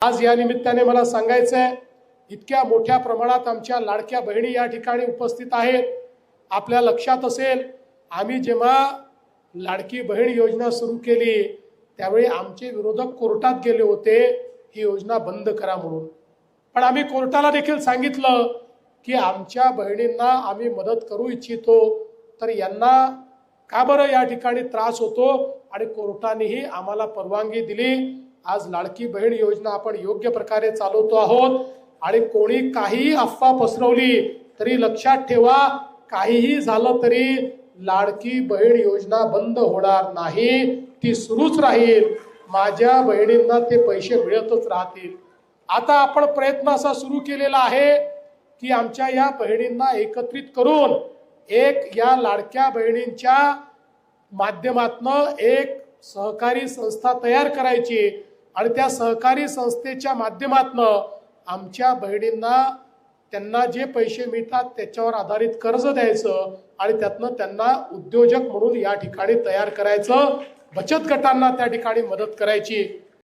आज या निमित्ताने मला सांगायचं आहे, इतक्या मोठ्या प्रमाणात आमच्या लाडक्या बहिणी या ठिकाणी उपस्थित आहेत। आपल्या लक्षात असेल, आम्ही जेव्हा लाडकी बहीण योजना सुरू केली त्यावेळी आमचे विरोधक कोर्टात गेले होते ही योजना बंद करा म्हणून। पण आम्ही कोर्टाला देखील सांगितलं की आमच्या बहिणींना आम्ही मदत करू इच्छितो, तर यांना का बरं या ठिकाणी त्रास होतो, आणि कोर्टानेही आम्हाला परवानगी दिली। आज लाडकी बहीण योजना आपण योग्य प्रकारे चालवतो आहोत, आणि कोणी काहीही अफवा पसरवली तरी लक्षात ठेवा, काहीही झालं तरी लाडकी बहीण योजना बंद होणार नाही, ती सुरूच राहील। माझ्या बहिणींना ते पैसे मिळतच राहतील। आता आपण प्रयत्न असा सुरू केलेला आहे की आमच्या या बहिणींना एकत्रित करून एक या लाडक्या बहिणींच्या माध्यमातून एक सहकारी संस्था तयार करायची, आणि त्या सहकारी संस्थेच्या माध्यमातून आमच्या बहिणींना त्यांना जे पैसे मिळतात त्याच्यावर आधारित कर्ज द्यायचं, आणि त्यातनं त्यांना उद्योजक म्हणून या ठिकाणी तयार करायचं, बचत गटांना त्या ठिकाणी मदत करायची।